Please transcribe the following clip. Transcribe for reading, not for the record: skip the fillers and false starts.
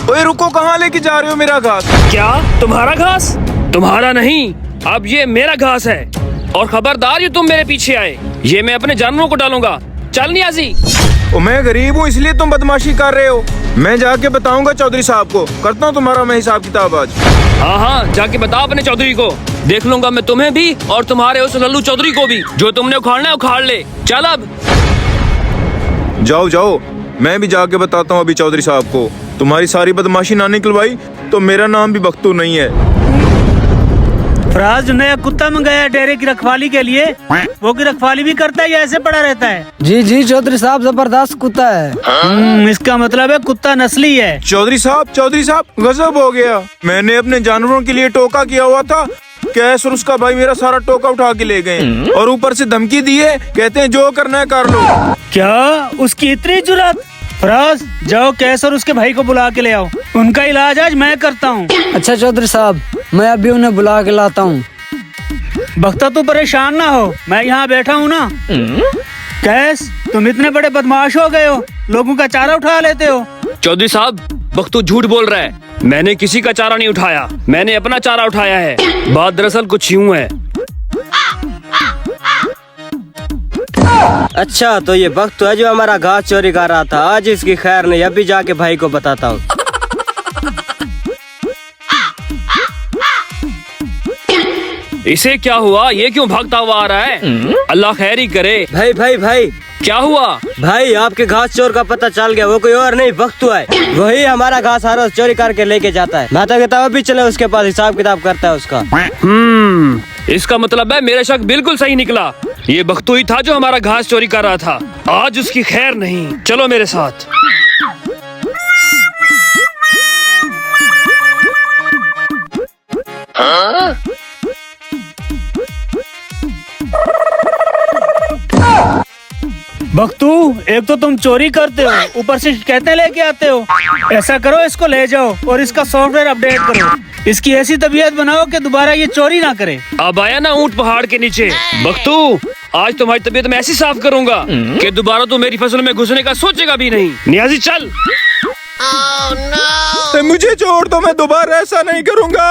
ओए रुको, कहाँ लेके जा रहे हो मेरा घास? क्या तुम्हारा घास? तुम्हारा नहीं, अब ये मेरा घास है। और खबरदार ये तुम मेरे पीछे आए, ये मैं अपने जानवरों को डालूंगा। चल नियाजी। ओ, मैं गरीब हूँ इसलिए तुम बदमाशी कर रहे हो। मैं जाके बताऊंगा चौधरी साहब को, करता हूँ तुम्हारा मैं हिसाब किताब आज। हाँ हाँ, जाके बता अपने चौधरी को। देख लूंगा मैं तुम्हें भी और तुम्हारे उस लल्लू चौधरी को भी। जो तुमने उखाड़ना है उखाड़ ले। चल अब। जाओ जाओ, मैं भी जाके बताता हूँ अभी चौधरी साहब को। तुम्हारी सारी बदमाशी ना निकलवाई तो मेरा नाम भी बख्तू नहीं है। फराज जो नया कुत्ता मंगाया डेरे की रखवाली के लिए, वो की रखवाली भी करता है या ऐसे पड़ा रहता है? जी जी चौधरी साहब, जबरदस्त कुत्ता है। इसका मतलब है कुत्ता नस्ली है। चौधरी साहब गजब हो गया। मैंने अपने जानवरों के लिए टोका किया हुआ था, कैश और उसका भाई मेरा सारा टोका उठा के ले गए और ऊपर से धमकी दी है, कहते हैं जो करना है कर लो। क्या उसकी इतनी जुर्रत? फराज जाओ कैस और उसके भाई को बुला के ले आओ, उनका इलाज आज मैं करता हूँ। अच्छा चौधरी साहब, मैं अभी उन्हें बुला के लाता हूँ। बख्ता तू परेशान ना हो, मैं यहाँ बैठा हूँ ना। कैस तुम इतने बड़े बदमाश हो गए हो, लोगों का चारा उठा लेते हो। चौधरी साहब, बख्तू झूठ बोल रहा है। मैंने किसी का चारा नहीं उठाया, मैंने अपना चारा उठाया है। बात दरअसल कुछ यूँ है। अच्छा तो ये वक्त है जो हमारा घास चोरी कर रहा था। आज इसकी खैर नहीं, अभी जाके भाई को बताता हूँ। इसे क्या हुआ? ये क्यों भागता हुआ आ रहा है? अल्लाह खैर ही करे। भाई भाई भाई, क्या हुआ? भाई आपके घास चोर का पता चल गया। वो कोई और नहीं वक्त है, वही हमारा घास हर रोज चोरी करके लेके जाता है। मैं तो कहता हूँ अभी चले उसके पास, हिसाब किताब करता है उसका। इसका मतलब है मेरा शक बिल्कुल सही निकला। ये बख्तू ही था जो हमारा घास चोरी कर रहा था। आज उसकी खैर नहीं, चलो मेरे साथ। बख्तू एक तो तुम चोरी करते हो, ऊपर से शिकायतें लेके आते हो। ऐसा करो इसको ले जाओ और इसका सॉफ्टवेयर अपडेट करो। इसकी ऐसी तबीयत बनाओ कि दोबारा ये चोरी ना करे। अब आया ना ऊंट पहाड़ के नीचे। बख्तू आज तुम्हारी तबीयत मैं ऐसी साफ करूंगा कि दोबारा तो मेरी फसल में घुसने का सोचेगा भी नहीं। नियाजी चल। मुझे छोड़ दो, मैं दोबारा ऐसा नहीं करूँगा।